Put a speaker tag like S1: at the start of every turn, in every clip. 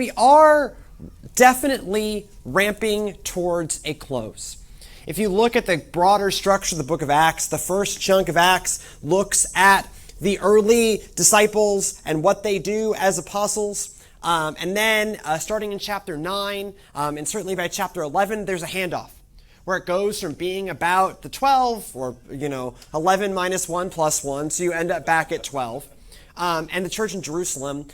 S1: we are definitely ramping towards a close. If you look at the broader structure of the book of Acts, the first chunk of Acts looks at the early disciples and what they do as apostles. And then starting in chapter 9, and certainly by chapter 11, there's a handoff where it goes from being about the 12, or 11 minus 1 plus 1, so you end up back at 12, and the church in Jerusalem,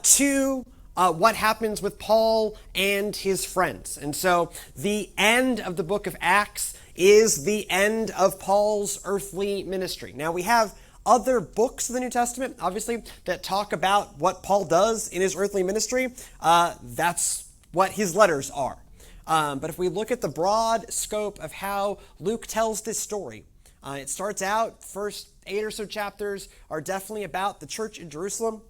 S1: to what happens with Paul and his friends. And so the end of the book of Acts is the end of Paul's earthly ministry. Now we have other books of the New Testament, obviously, that talk about what Paul does in his earthly ministry. That's what his letters are. But if we look at the broad scope of how Luke tells this story, it starts out, first 8 or so chapters are definitely about the church in Jerusalem.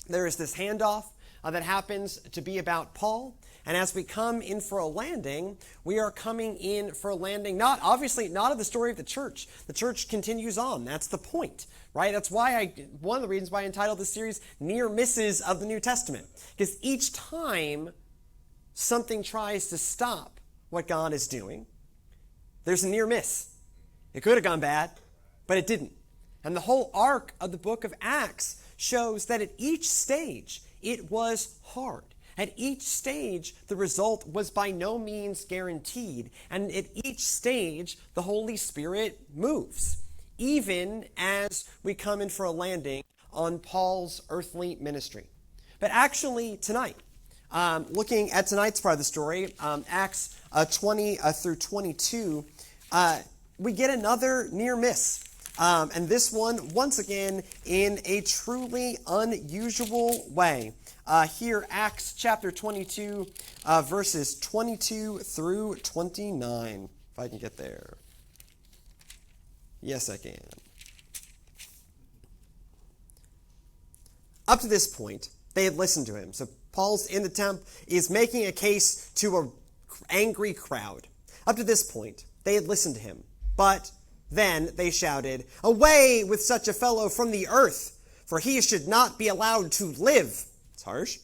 S1: There is this handoff that happens to be about Paul. And as we come in for a landing, we are coming in for a landing, not of the story of the church. The church continues on. That's the point, right? That's why one of the reasons why I entitled this series Near Misses of the New Testament. Because each time something tries to stop what God is doing, there's a near miss. It could have gone bad, but it didn't. And the whole arc of the book of Acts shows that at each stage, it was hard. At each stage, the result was by no means guaranteed. And at each stage, the Holy Spirit moves, even as we come in for a landing on Paul's earthly ministry. But actually, tonight, looking at tonight's part of the story, Acts 20 through 22, we get another near miss. And this one, once again, in a truly unusual way. Here, Acts chapter 22, verses 22 through 29. If I can get there. Yes, I can. Up to this point, they had listened to him. So Paul's in the temple, is making a case to an angry crowd. Up to this point, they had listened to him. But then they shouted, "Away with such a fellow from the earth, for he should not be allowed to live." It's harsh.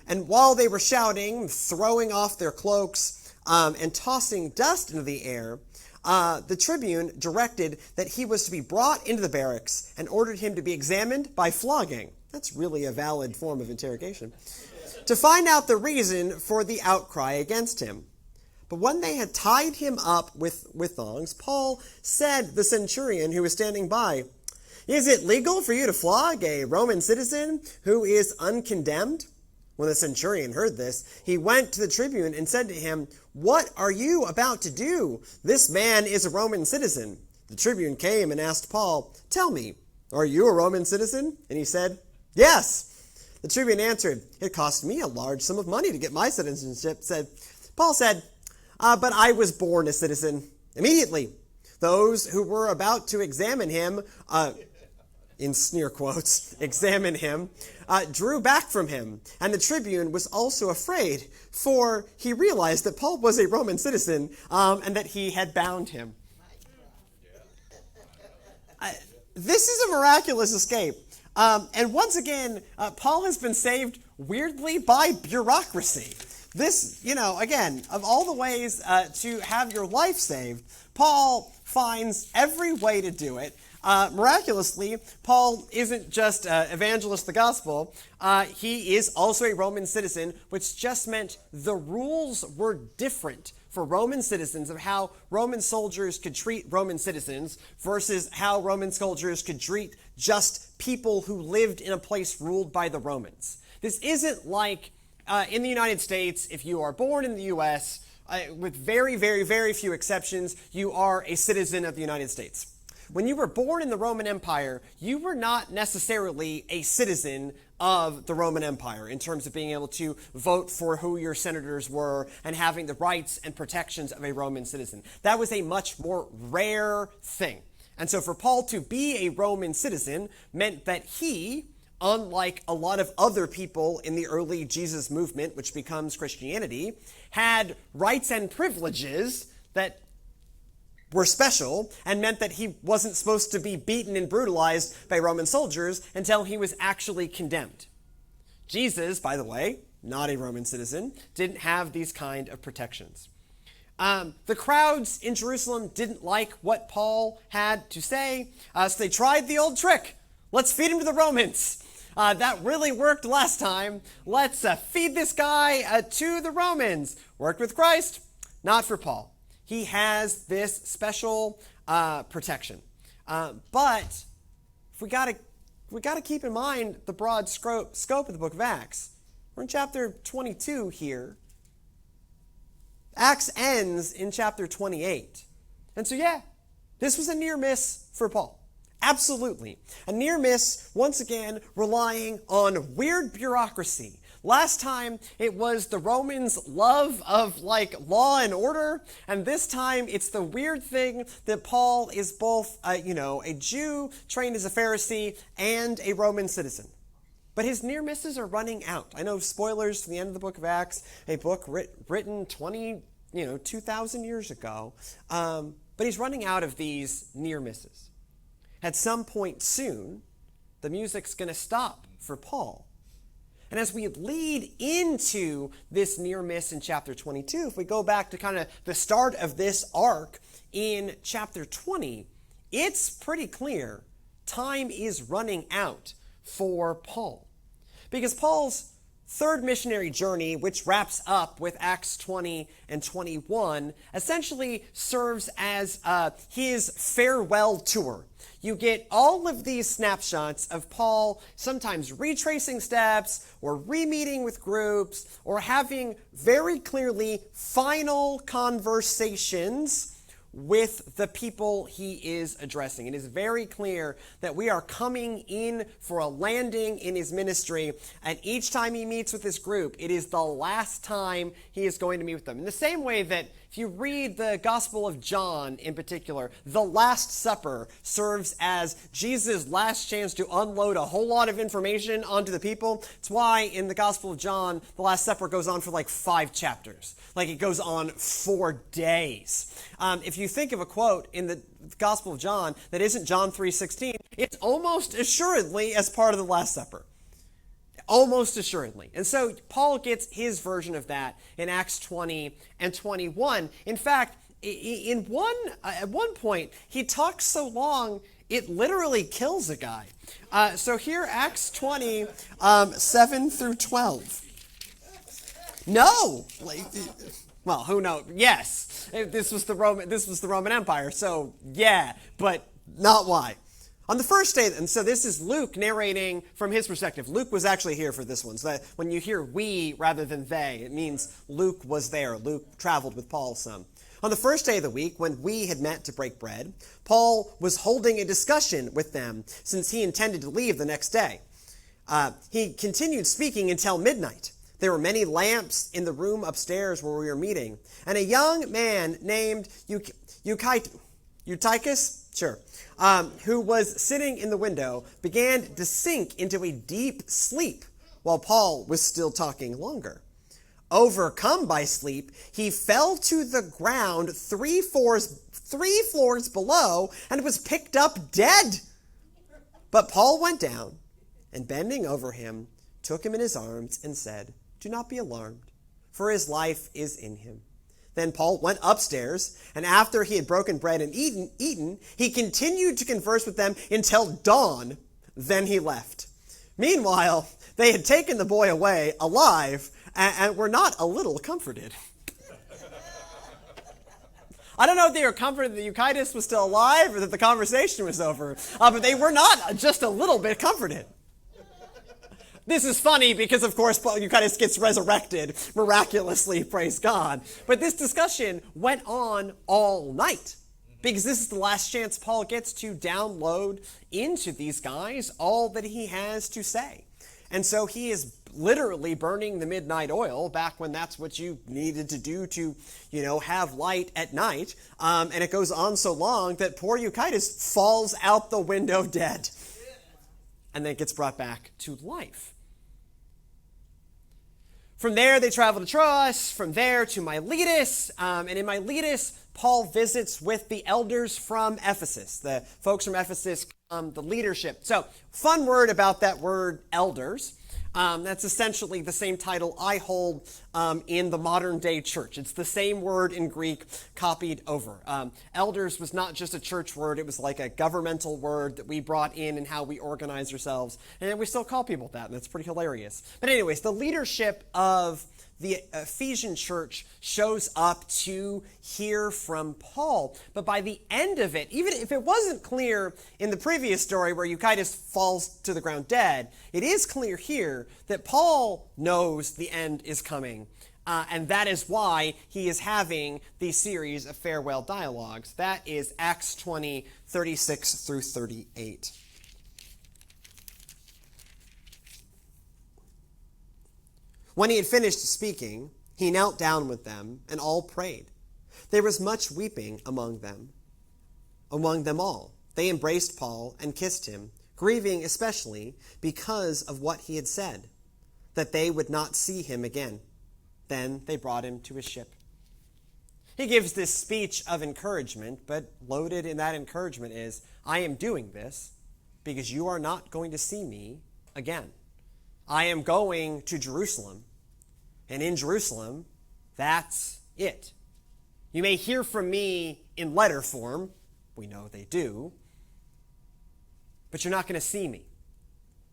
S1: And while they were shouting, throwing off their cloaks, and tossing dust into the air, the tribune directed that he was to be brought into the barracks and ordered him to be examined by flogging. That's really a valid form of interrogation. To find out the reason for the outcry against him. But when they had tied him up with thongs, Paul said to the centurion who was standing by, "Is it legal for you to flog a Roman citizen who is uncondemned?" When the centurion heard this, he went to the tribune and said to him, "What are you about to do? This man is a Roman citizen." The tribune came and asked Paul, "Tell me, are you a Roman citizen?" And he said, "Yes." The tribune answered, "It cost me a large sum of money to get my citizenship." Paul said, "But I was born a citizen." Immediately, those who were about to examine him, in sneer quotes, examine him, drew back from him. And the tribune was also afraid, for he realized that Paul was a Roman citizen, and that he had bound him. This is a miraculous escape. And once again, Paul has been saved weirdly by bureaucracy. This, again, of all the ways to have your life saved, Paul finds every way to do it. Miraculously, Paul isn't just evangelist the gospel. He is also a Roman citizen, which just meant the rules were different for Roman citizens of how Roman soldiers could treat Roman citizens versus how Roman soldiers could treat just people who lived in a place ruled by the Romans. This isn't like in the United States, if you are born in the U.S., with very, very, very few exceptions, you are a citizen of the United States. When you were born in the Roman Empire, you were not necessarily a citizen of the Roman Empire in terms of being able to vote for who your senators were and having the rights and protections of a Roman citizen. That was a much more rare thing. And so for Paul to be a Roman citizen meant that he, unlike a lot of other people in the early Jesus movement, which becomes Christianity, had rights and privileges that were special and meant that he wasn't supposed to be beaten and brutalized by Roman soldiers until he was actually condemned. Jesus, by the way, not a Roman citizen, didn't have these kind of protections. The crowds in Jerusalem didn't like what Paul had to say, so they tried the old trick. Let's feed him to the Romans. That really worked last time. Let's feed this guy to the Romans. Worked with Christ, not for Paul. He has this special protection. But we got to keep in mind the broad scope of the book of Acts. We're in chapter 22 here. Acts ends in chapter 28. And so, yeah, this was a near miss for Paul. Absolutely. A near miss, once again, relying on weird bureaucracy. Last time, it was the Romans' love of, law and order. And this time, it's the weird thing that Paul is both, a Jew trained as a Pharisee and a Roman citizen. But his near misses are running out. I know, spoilers to the end of the book of Acts, a book written 2,000 years ago. But he's running out of these near misses. At some point soon, the music's going to stop for Paul. And as we lead into this near miss in chapter 22, if we go back to kind of the start of this arc in chapter 20, it's pretty clear time is running out for Paul. Because Paul's third missionary journey, which wraps up with Acts 20 and 21, essentially serves as his farewell tour. You get all of these snapshots of Paul sometimes retracing steps or re-meeting with groups or having very clearly final conversations with the people he is addressing. It is very clear that we are coming in for a landing in his ministry, and each time he meets with this group, it is the last time he is going to meet with them. In the same way that if you read the Gospel of John in particular, the Last Supper serves as Jesus' last chance to unload a whole lot of information onto the people. It's why in the Gospel of John, the Last Supper goes on for 5 chapters. It goes on 4 days. If you think of a quote in the Gospel of John that isn't John 3:16, it's almost assuredly as part of the Last Supper. Almost assuredly. And so Paul gets his version of that in Acts 20 and 21. In fact, at one point, he talks so long, it literally kills a guy. So here, Acts 20, 7 through 12. No! Well, who knows? Yes. This was the Roman Empire, so yeah, but not why. On the first day, and so this is Luke narrating from his perspective. Luke was actually here for this one. So that when you hear we rather than they, it means Luke was there. Luke traveled with Paul some. On the first day of the week, when we had met to break bread, Paul was holding a discussion with them since he intended to leave the next day. He continued speaking until midnight. There were many lamps in the room upstairs where we were meeting, and a young man named Eutychus, who was sitting in the window, began to sink into a deep sleep while Paul was still talking longer. Overcome by sleep, he fell to the ground 3 floors below and was picked up dead. But Paul went down and, bending over him, took him in his arms and said, "Do not be alarmed, for his life is in him." Then Paul went upstairs, and after he had broken bread and eaten, he continued to converse with them until dawn. Then he left. Meanwhile, they had taken the boy away alive and were not a little comforted. I don't know if they were comforted that Eutychus was still alive or that the conversation was over, but they were not just a little bit comforted. This is funny because, of course, Eutychus gets resurrected miraculously, praise God. But this discussion went on all night because this is the last chance Paul gets to download into these guys all that he has to say. And so he is literally burning the midnight oil back when that's what you needed to do to, have light at night. And it goes on so long that poor Eutychus falls out the window dead and then gets brought back to life. From there, they travel to Troas, from there to Miletus, and in Miletus, Paul visits with the elders from Ephesus, the folks from Ephesus, the leadership. So, fun word about that word elders. That's essentially the same title I hold in the modern day church. It's the same word in Greek copied over. Elders was not just a church word. It was like a governmental word that we brought in how we organize ourselves. And we still call people that, and it's pretty hilarious. But anyways, the leadership of the Ephesian church shows up to hear from Paul. But by the end of it, even if it wasn't clear in the previous story where Eutychus falls to the ground dead, it is clear here that Paul knows the end is coming. And that is why he is having these series of farewell dialogues. That is Acts 20, 36 through 38. When he had finished speaking, he knelt down with them, and all prayed. There was much weeping among them all. They embraced Paul and kissed him, grieving especially because of what he had said, that they would not see him again. Then they brought him to his ship. He gives this speech of encouragement, but loaded in that encouragement is, I am doing this because you are not going to see me again. I am going to Jerusalem, and in Jerusalem, that's it. You may hear from me in letter form. We know they do. But you're not going to see me,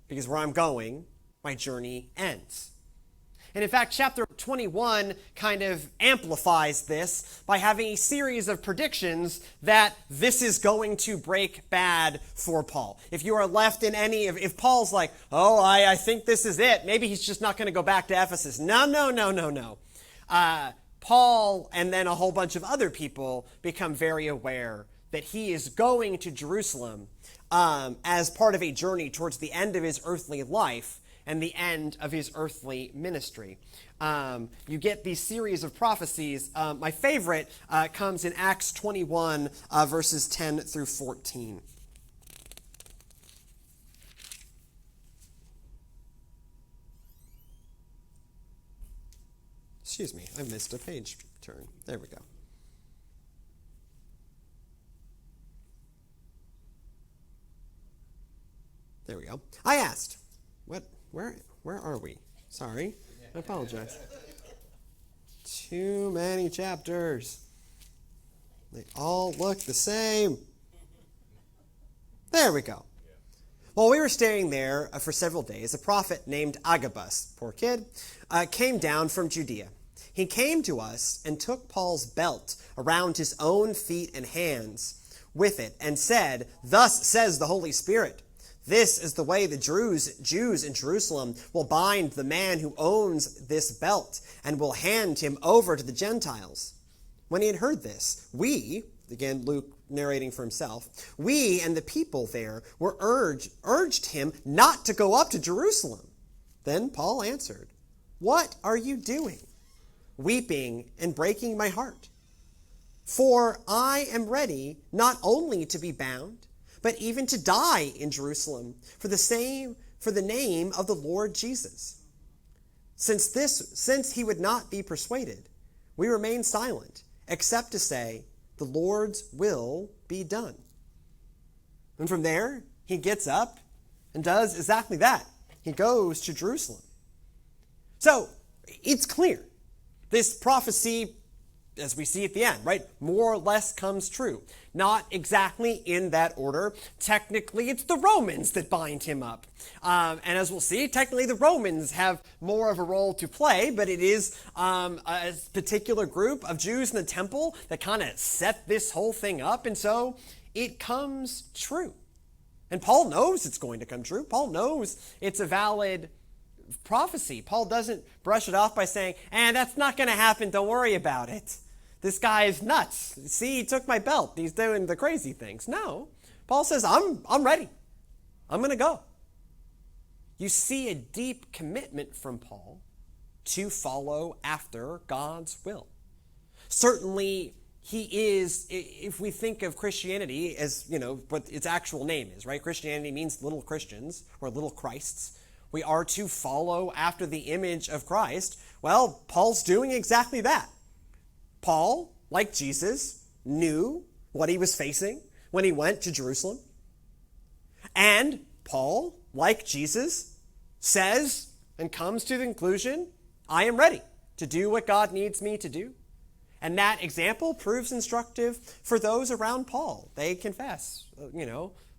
S1: because where I'm going, my journey ends. And in fact, chapter 21 kind of amplifies this by having a series of predictions that this is going to break bad for Paul. If you are left in if Paul's like, oh, I think this is it, maybe he's just not going to go back to Ephesus. No. Paul and then a whole bunch of other people become very aware that he is going to Jerusalem as part of a journey towards the end of his earthly life and the end of his earthly ministry. You get these series of prophecies. My favorite comes in Acts 21, verses 10 through 14. Excuse me, I missed a page turn. There we go. There we go. I asked, where are we? Sorry, I apologize. Too many chapters. They all look the same. There we go. While we were staying there for several days, a prophet named Agabus, poor kid, came down from Judea. He came to us and took Paul's belt around his own feet and hands with it and said, "Thus says the Holy Spirit, this is the way the Jews in Jerusalem will bind the man who owns this belt and will hand him over to the Gentiles." When he had heard this, we, again Luke narrating for himself, we and the people there were urged him not to go up to Jerusalem. Then Paul answered, "What are you doing, weeping and breaking my heart? For I am ready not only to be bound, but even to die in Jerusalem for the name of the Lord Jesus." Since he would not be persuaded, we remained silent, except to say, "The Lord's will be done." And from there, he gets up and does exactly that. He goes to Jerusalem. So, it's clear. This prophecy, as we see at the end, right, more or less comes true. Not exactly in that order. Technically, it's the Romans that bind him up. And as we'll see, technically the Romans have more of a role to play, but it is a particular group of Jews in the temple that kind of set this whole thing up, and so it comes true. And Paul knows it's going to come true. Paul knows it's a valid prophecy. Paul doesn't brush it off by saying, that's not going to happen, don't worry about it. This guy is nuts. See, he took my belt. He's doing the crazy things. No. Paul says, I'm ready. I'm going to go. You see a deep commitment from Paul to follow after God's will. Certainly, he is, if we think of Christianity as, what its actual name is, right? Christianity means little Christians or little Christs. We are to follow after the image of Christ. Well, Paul's doing exactly that. Paul, like Jesus, knew what he was facing when he went to Jerusalem. And Paul, like Jesus, says and comes to the conclusion, I am ready to do what God needs me to do. And that example proves instructive for those around Paul. They confess,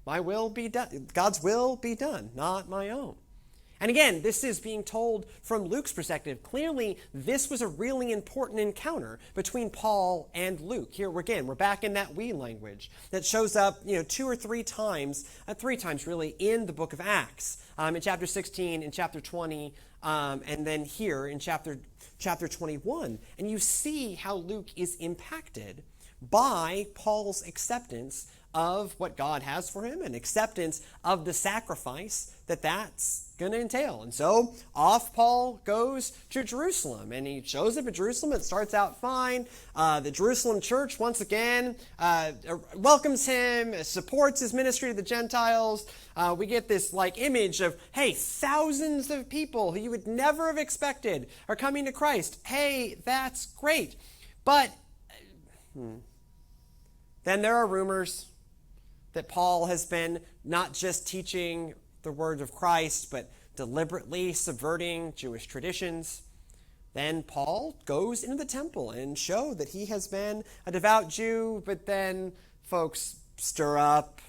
S1: my will be done. God's will be done, not my own. And again, this is being told from Luke's perspective. Clearly, this was a really important encounter between Paul and Luke. Here, we're back in that we language that shows up, 2 or 3 times, 3 times really, in the book of Acts. In chapter 16, in chapter 20, and then here in chapter 21. And you see how Luke is impacted by Paul's acceptance of what God has for him and acceptance of the sacrifice that's going to entail. And so off Paul goes to Jerusalem, and he shows up at Jerusalem. It starts out fine. The Jerusalem church, once again, welcomes him, supports his ministry to the Gentiles. We get this image of, hey, thousands of people who you would never have expected are coming to Christ. Hey, that's great. But then there are rumors that Paul has been not just teaching the word of Christ, but deliberately subverting Jewish traditions. Then Paul goes into the temple and show that he has been a devout Jew, but then folks stir up,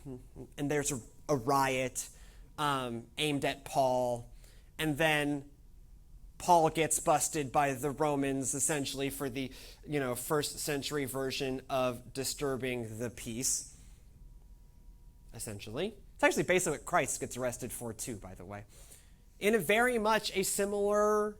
S1: and there's a riot aimed at Paul, and then Paul gets busted by the Romans, essentially for the first century version of disturbing the peace. Essentially. It's actually basically what Christ gets arrested for too, by the way. In a very much a similar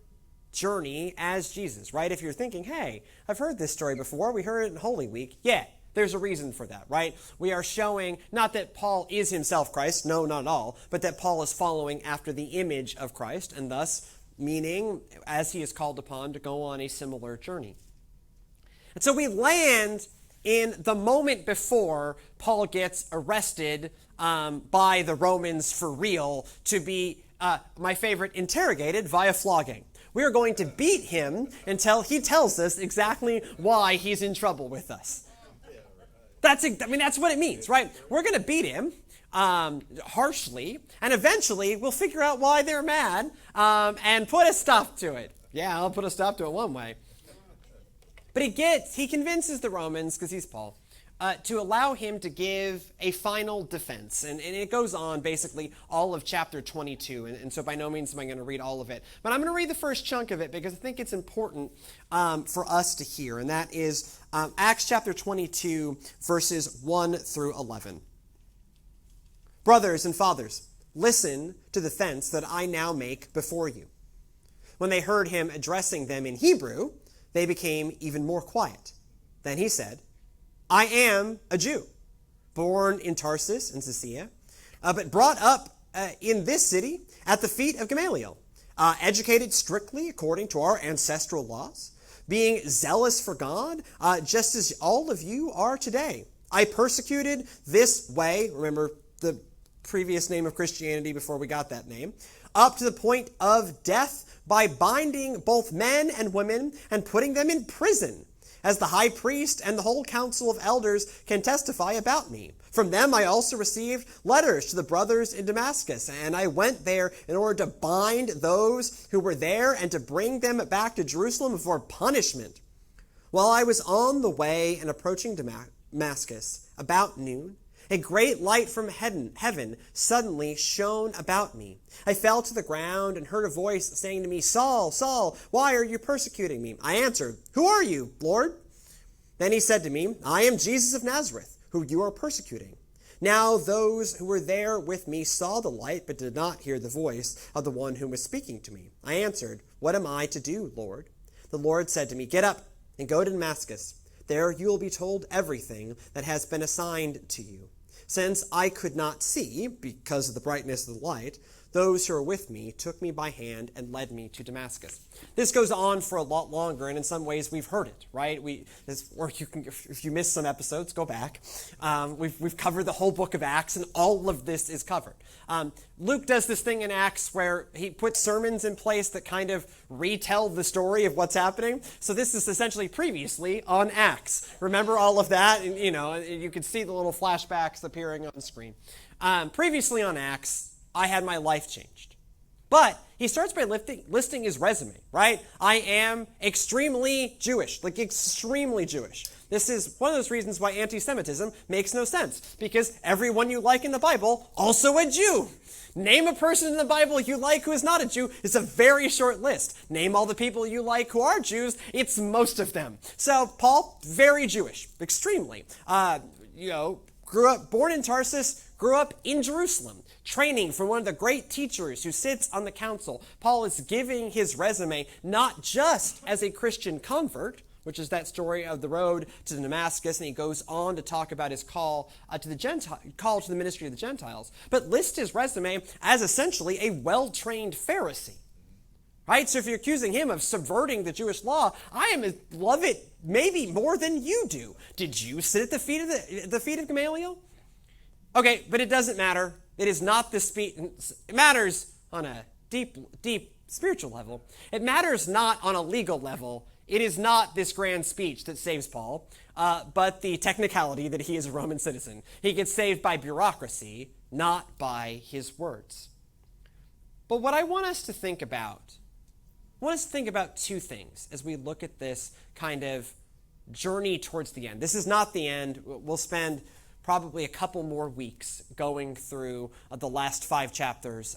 S1: journey as Jesus, right? If you're thinking, hey, I've heard this story before, we heard it in Holy Week. Yeah, there's a reason for that, right? We are showing not that Paul is himself Christ, no, not at all, but that Paul is following after the image of Christ, and thus meaning as he is called upon to go on a similar journey. And so we land in the moment before Paul gets arrested by the Romans for real to be, my favorite, interrogated via flogging. We are going to beat him until he tells us exactly why he's in trouble with us. That's what it means, right? We're going to beat him harshly, and eventually we'll figure out why they're mad and put a stop to it. Yeah, I'll put a stop to it one way. But he convinces the Romans, because he's Paul, to allow him to give a final defense. And it goes on basically all of chapter 22. And so by no means am I going to read all of it. But I'm going to read the first chunk of it because I think it's important for us to hear. And that is Acts chapter 22, verses 1 through 11. Brothers and fathers, listen to the defense that I now make before you. When they heard him addressing them in Hebrew, they became even more quiet. Then he said, I am a Jew, born in Tarsus in Cilicia, but brought up in this city at the feet of Gamaliel, educated strictly according to our ancestral laws, being zealous for God, just as all of you are today. I persecuted this way, remember the previous name of Christianity before we got that name, up to the point of death by binding both men and women and putting them in prison, as the high priest and the whole council of elders can testify about me. From them I also received letters to the brothers in Damascus, and I went there in order to bind those who were there and to bring them back to Jerusalem for punishment. While I was on the way and approaching Damascus about noon, a great light from heaven suddenly shone about me. I fell to the ground and heard a voice saying to me, Saul, Saul, why are you persecuting me? I answered, Who are you, Lord? Then he said to me, I am Jesus of Nazareth, who you are persecuting. Now those who were there with me saw the light, but did not hear the voice of the one who was speaking to me. I answered, What am I to do, Lord? The Lord said to me, Get up and go to Damascus. There you will be told everything that has been assigned to you. Since I could not see, because of the brightness of the light, those who are with me took me by hand and led me to Damascus. This goes on for a lot longer, and in some ways we've heard it, right? Or you can, if you missed some episodes, go back. We've covered the whole book of Acts, and all of this is covered. Luke does this thing in Acts where he puts sermons in place that kind of retell the story of what's happening. So this is essentially previously on Acts. Remember all of that? And, you can see the little flashbacks appearing on screen. Previously on Acts, I had my life changed. But he starts by listing his resume, right? I am extremely Jewish, like extremely Jewish. This is one of those reasons why anti-Semitism makes no sense, because everyone you like in the Bible, also a Jew. Name a person in the Bible you like who is not a Jew. It's a very short list. Name all the people you like who are Jews. It's most of them. So Paul, very Jewish, extremely. Grew up, born in Tarsus, grew up in Jerusalem, training from one of the great teachers who sits on the council. Paul is giving his resume not just as a Christian convert, which is that story of the road to Damascus, and he goes on to talk about his call to the ministry of the Gentiles, but lists his resume as essentially a well-trained Pharisee. Right? So if you're accusing him of subverting the Jewish law, I love it maybe more than you do. Did you sit at the feet of Gamaliel? Okay, but it doesn't matter. It is not the speech. It matters on a deep spiritual level. It matters not on a legal level. It is not this grand speech that saves Paul, but the technicality that he is a Roman citizen. He gets saved by bureaucracy, not by his words. But what I want us to think about two things as we look at this kind of journey towards the end. This is not the end. We'll spend probably a couple more weeks going through the last 6 chapters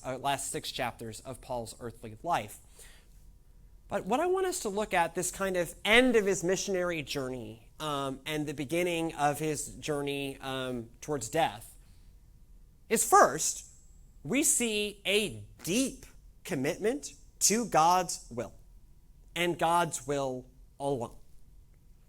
S1: of Paul's earthly life. But what I want us to look at, this kind of end of his missionary journey and the beginning of his journey towards death, is first, we see a deep commitment to God's will, and God's will alone.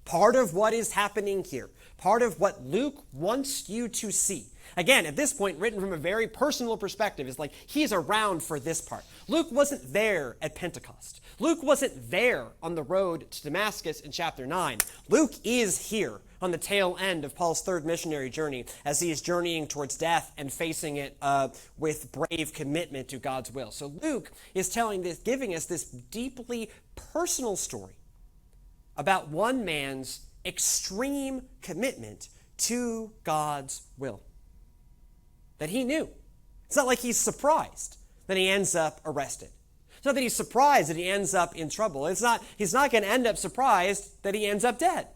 S1: Part of what is happening here, part of what Luke wants you to see, again, at this point, written from a very personal perspective, is like he's around for this part. Luke wasn't there at Pentecost. Luke wasn't there on the road to Damascus in chapter 9. Luke is here on the tail end of Paul's third missionary journey as he is journeying towards death and facing it with brave commitment to God's will. So Luke is giving us this deeply personal story about one man's extreme commitment to God's will that he knew. It's not like he's surprised that he ends up arrested. It's not that he's surprised that he ends up in trouble. He's not going to end up surprised that he ends up dead.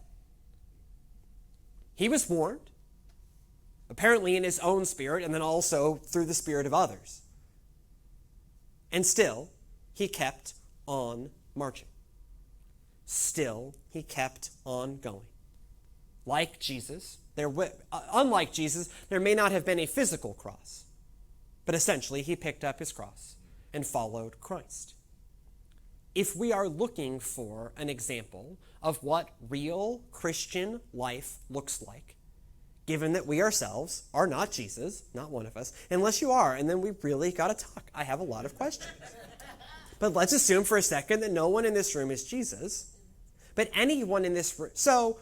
S1: He was warned, apparently in his own spirit, and then also through the spirit of others. And still, he kept on marching. Still, he kept on going. Like Jesus, unlike Jesus, there may not have been a physical cross, but essentially he picked up his cross and followed Christ. If we are looking for an example of what real Christian life looks like, given that we ourselves are not Jesus, not one of us, unless you are, and then we really got to talk. I have a lot of questions. But let's assume for a second that no one in this room is Jesus, but anyone in this room. So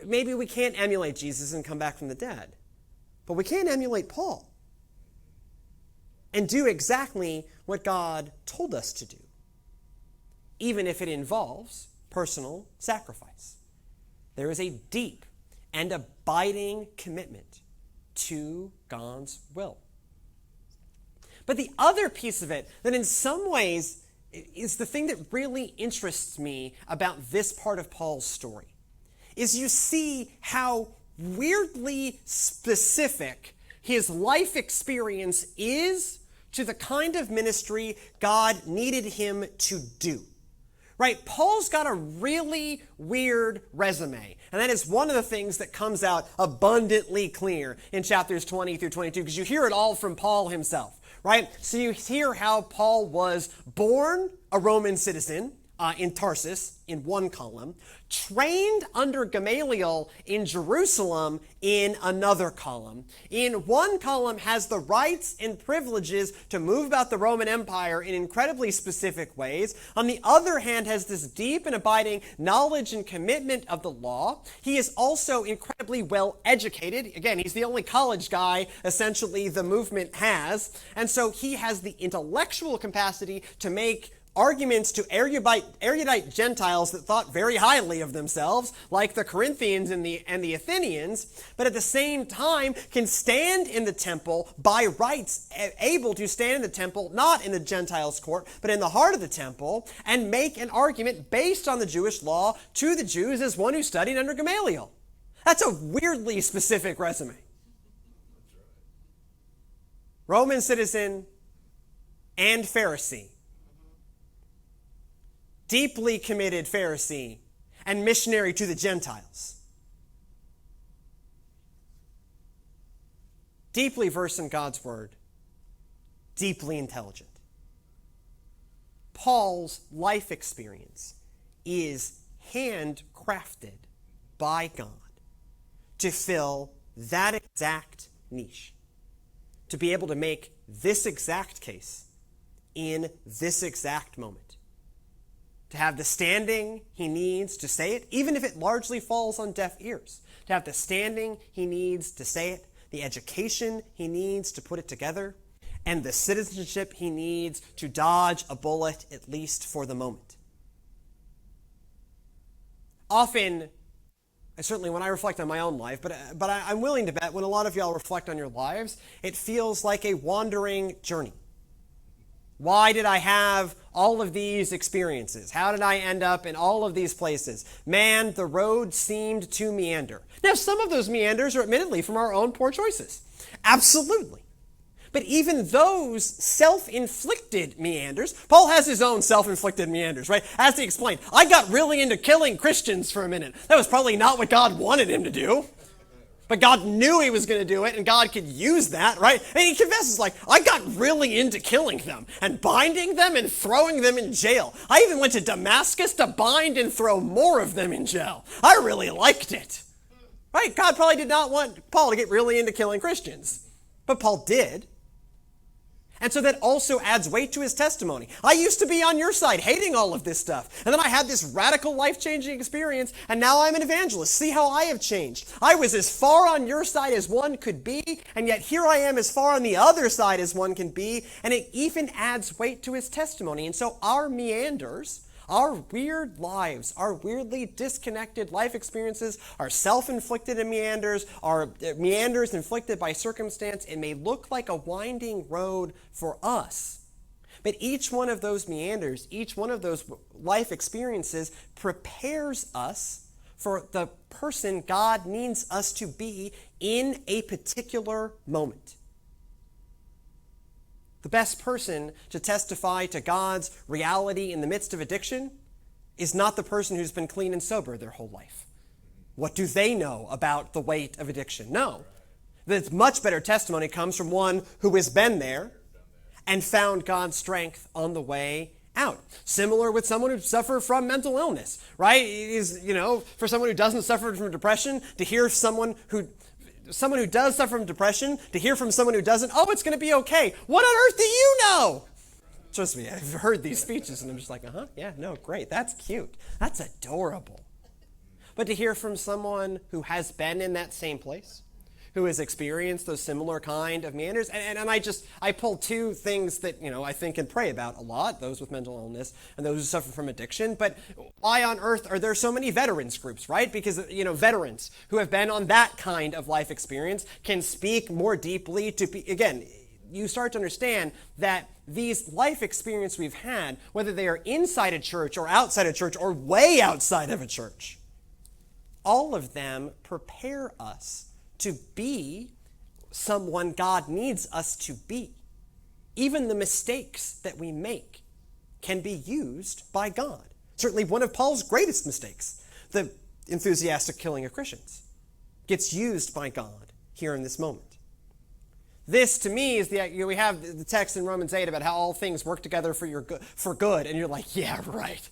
S1: maybe we can't emulate Jesus and come back from the dead, but we can emulate Paul and do exactly what God told us to do, even if it involves personal sacrifice. There is a deep and abiding commitment to God's will. But the other piece of it that in some ways is the thing that really interests me about this part of Paul's story is you see how weirdly specific his life experience is to the kind of ministry God needed him to do. Right? Paul's got a really weird resume. And that is one of the things that comes out abundantly clear in chapters 20 through 22, because you hear it all from Paul himself. Right? So you hear how Paul was born a Roman citizen, in Tarsus in one column, trained under Gamaliel in Jerusalem in another column. In one column has the rights and privileges to move about the Roman Empire in incredibly specific ways. On the other hand, has this deep and abiding knowledge and commitment of the law. He is also incredibly well educated. Again, he's the only college guy essentially the movement has. And so he has the intellectual capacity to make arguments to erudite Gentiles that thought very highly of themselves, like the Corinthians and the Athenians, but at the same time can stand in the temple by rights, able to stand in the temple, not in the Gentiles' court, but in the heart of the temple, and make an argument based on the Jewish law to the Jews as one who studied under Gamaliel. That's a weirdly specific resume. Roman citizen and Pharisee. Deeply committed Pharisee and missionary to the Gentiles. Deeply versed in God's word. Deeply intelligent. Paul's life experience is handcrafted by God to fill that exact niche. To be able to make this exact case in this exact moment. To have the standing he needs to say it, even if it largely falls on deaf ears. To have the standing he needs to say it, the education he needs to put it together, and the citizenship he needs to dodge a bullet, at least for the moment. Often, certainly when I reflect on my own life, but I'm willing to bet when a lot of y'all reflect on your lives, it feels like a wandering journey. Why did I have all of these experiences? How did I end up in all of these places? Man, the road seemed to meander. Now, some of those meanders are admittedly from our own poor choices. Absolutely. But even those self-inflicted meanders, Paul has his own self-inflicted meanders, right? As he explained, I got really into killing Christians for a minute. That was probably not what God wanted him to do. But God knew he was going to do it, and God could use that, right? And he confesses, like, I got really into killing them and binding them and throwing them in jail. I even went to Damascus to bind and throw more of them in jail. I really liked it, right? God probably did not want Paul to get really into killing Christians, but Paul did. And so that also adds weight to his testimony. I used to be on your side, hating all of this stuff. And then I had this radical life-changing experience, and now I'm an evangelist. See how I have changed. I was as far on your side as one could be, and yet here I am as far on the other side as one can be, and it even adds weight to his testimony. And so our meanders, our weird lives, our weirdly disconnected life experiences, our self-inflicted meanders, our meanders inflicted by circumstance, it may look like a winding road for us. But each one of those meanders, each one of those life experiences prepares us for the person God needs us to be in a particular moment. The best person to testify to God's reality in the midst of addiction is not the person who's been clean and sober their whole life. What do they know about the weight of addiction? No. The much better testimony comes from one who has been there and found God's strength on the way out. Similar with someone who suffered from mental illness, right? It is, for someone who doesn't suffer from depression, to hear someone who does suffer from depression, to hear from someone who doesn't, oh, it's going to be okay. What on earth do you know? Trust me, I've heard these speeches and I'm just like, yeah, no, great, that's cute. That's adorable. But to hear from someone who has been in that same place, who has experienced those similar kind of meanders, and I pull two things that, I think and pray about a lot, those with mental illness and those who suffer from addiction. But why on earth are there so many veterans groups, right? Because, veterans who have been on that kind of life experience can speak more deeply to, again, you start to understand that these life experiences we've had, whether they are inside a church or outside a church or way outside of a church, all of them prepare us to be someone God needs us to be. Even the mistakes that we make can be used by God. Certainly one of Paul's greatest mistakes, the enthusiastic killing of Christians, gets used by God here in this moment. This to me is we have the text in Romans 8 about how all things work together for good, and you're like, yeah, right.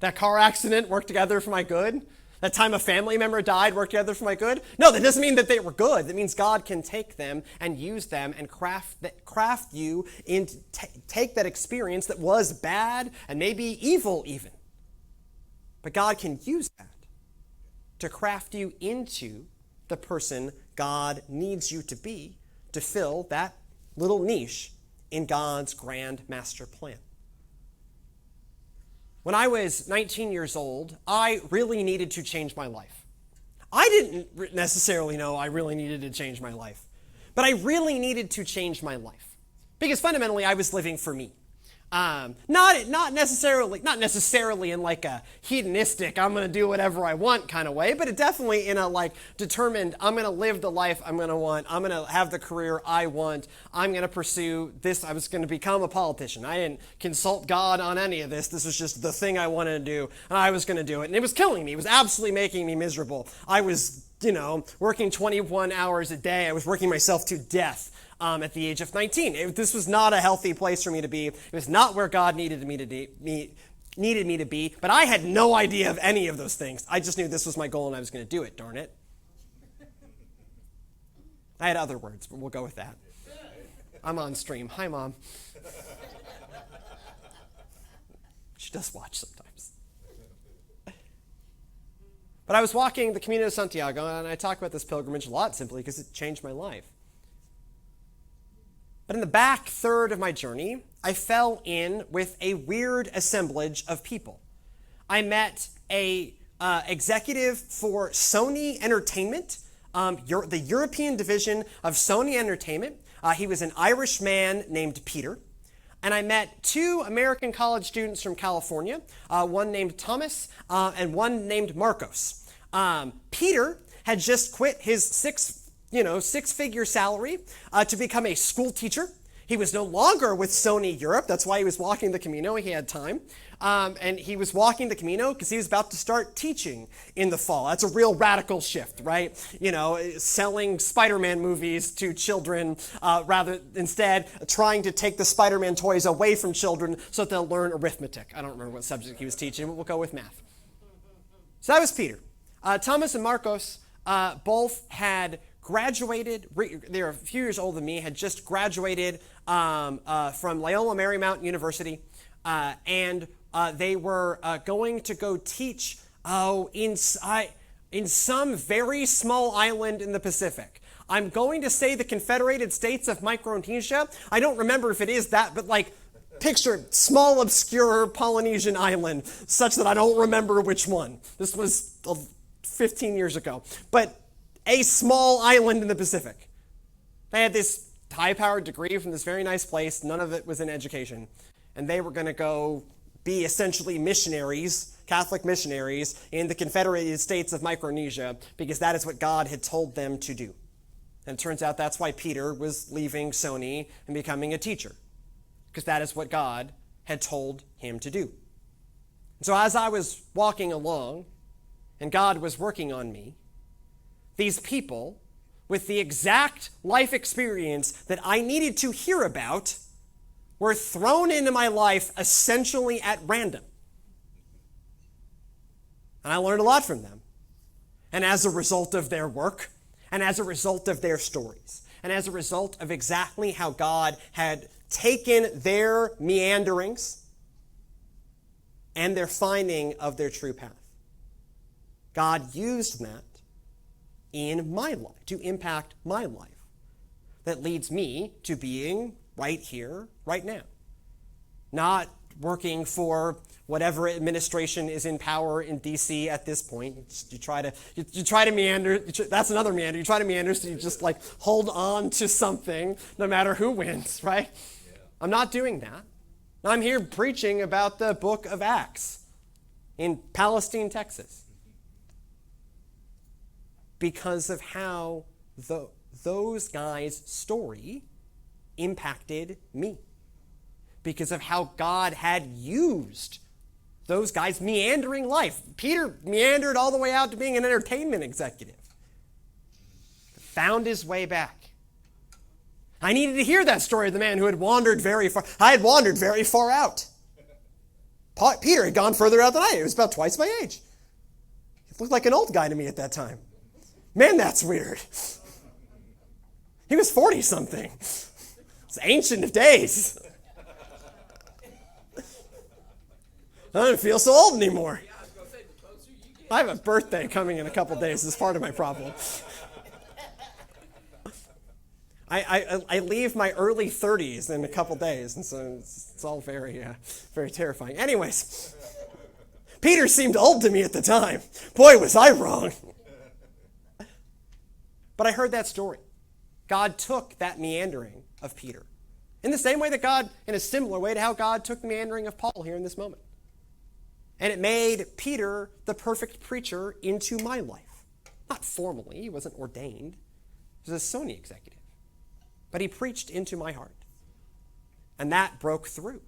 S1: That car accident worked together for my good. That time a family member died worked together for my good. No, that doesn't mean that they were good. That means God can take them and use them and craft you into take that experience that was bad and maybe evil even. But God can use that to craft you into the person God needs you to be to fill that little niche in God's grand master plan. When I was 19 years old, I really needed to change my life. I didn't necessarily know I really needed to change my life, but I really needed to change my life because fundamentally I was living for me. Not necessarily in like a hedonistic, I'm going to do whatever I want kind of way, but it definitely in a like determined, I'm going to live the life I'm going to want. I'm going to have the career I want. I'm going to pursue this. I was going to become a politician. I didn't consult God on any of this. This was just the thing I wanted to do, and I was going to do it. And it was killing me. It was absolutely making me miserable. I was, working 21 hours a day. I was working myself to death. At the age of 19. This was not a healthy place for me to be. It was not where God needed me to be, but I had no idea of any of those things. I just knew this was my goal and I was going to do it, darn it. I had other words, but we'll go with that. I'm on stream. Hi, Mom. She does watch sometimes. But I was walking the Camino de Santiago, and I talk about this pilgrimage a lot simply because it changed my life. But in the back third of my journey, I fell in with a weird assemblage of people. I met a executive for Sony Entertainment, the European division of Sony Entertainment. He was an Irish man named Peter. And I met two American college students from California, one named Thomas and one named Marcos. Peter had just quit his six-figure salary to become a school teacher. He was no longer with Sony Europe. That's why he was walking the Camino. He had time. And he was walking the Camino because he was about to start teaching in the fall. That's a real radical shift, right? Selling Spider-Man movies to children instead trying to take the Spider-Man toys away from children so that they'll learn arithmetic. I don't remember what subject he was teaching, but we'll go with math. So that was Peter. Thomas and Marcos both had graduated, they were a few years older than me, had just graduated from Loyola Marymount University, and they were going to go teach in some very small island in the Pacific. I'm going to say the Confederated States of Micronesia. I don't remember if it is that, but picture small, obscure Polynesian island, such that I don't remember which one. This was 15 years ago. But a small island in the Pacific. They had this high-powered degree from this very nice place. None of it was in education. And they were going to go be essentially missionaries, Catholic missionaries, in the Confederated States of Micronesia, because that is what God had told them to do. And it turns out that's why Peter was leaving Sony and becoming a teacher, because that is what God had told him to do. And so as I was walking along, and God was working on me, these people with the exact life experience that I needed to hear about were thrown into my life essentially at random. And I learned a lot from them. And as a result of their work, and as a result of their stories, and as a result of exactly how God had taken their meanderings and their finding of their true path, God used that in my life, to impact my life, that leads me to being right here, right now. Not working for whatever administration is in power in D.C. at this point. You try to meander. That's another meander. You try to meander, so you just hold on to something, no matter who wins, right? Yeah. I'm not doing that. I'm here preaching about the book of Acts in Palestine, Texas, because of how those guys' story impacted me. Because of how God had used those guys' meandering life. Peter meandered all the way out to being an entertainment executive. Found his way back I needed to hear that story of the man who had wandered very far. I had wandered very far out. Peter had gone further out than I had. He was about twice my age. He looked like an old guy to me at that time. Man, that's weird. He was 40-something. It's ancient of days. I don't feel so old anymore. I have a birthday coming in a couple days. It's part of my problem. I leave my early 30s in a couple days, and so it's all very terrifying. Anyways, Peter seemed old to me at the time. Boy, was I wrong. But I heard that story. God took that meandering of Peter in the same way that God, in a similar way to how God took the meandering of Paul here in this moment. And it made Peter the perfect preacher into my life. Not formally, he wasn't ordained. He was a Sony executive. But he preached into my heart. And that broke through.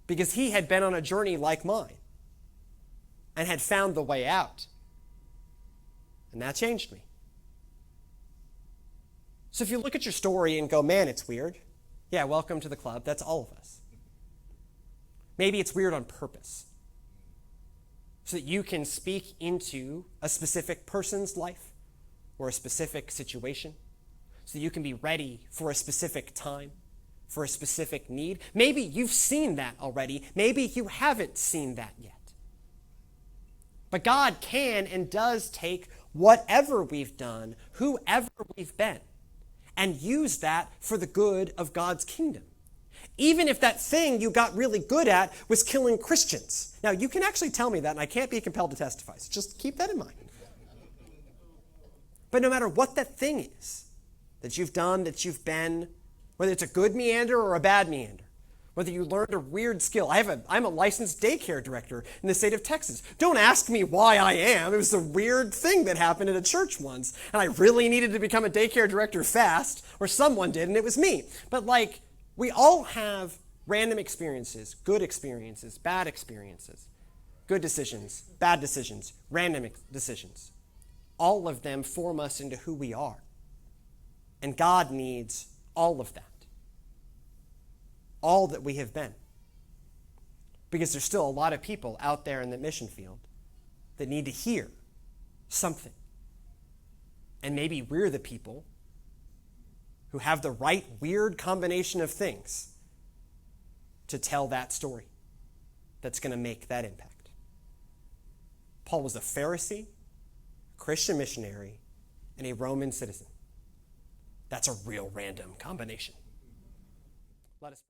S1: Because he had been on a journey like mine and had found the way out. And that changed me. So if you look at your story and go, man, it's weird. Yeah, welcome to the club. That's all of us. Maybe it's weird on purpose. So that you can speak into a specific person's life or a specific situation. So that you can be ready for a specific time, for a specific need. Maybe you've seen that already. Maybe you haven't seen that yet. But God can and does take whatever we've done, whoever we've been, and use that for the good of God's kingdom. Even if that thing you got really good at was killing Christians. Now, you can actually tell me that, and I can't be compelled to testify. So just keep that in mind. But no matter what that thing is that you've done, that you've been, whether it's a good meander or a bad meander, whether you learned a weird skill. I'm a licensed daycare director in the state of Texas. Don't ask me why I am. It was a weird thing that happened at a church once, and I really needed to become a daycare director fast, or someone did, and it was me. But we all have random experiences, good experiences, bad experiences, good decisions, bad decisions, random decisions. All of them form us into who we are. And God needs all of that. All that we have been. Because there's still a lot of people out there in the mission field that need to hear something. And maybe we're the people who have the right weird combination of things to tell that story that's going to make that impact. Paul was a Pharisee, a Christian missionary, and a Roman citizen. That's a real random combination. Let us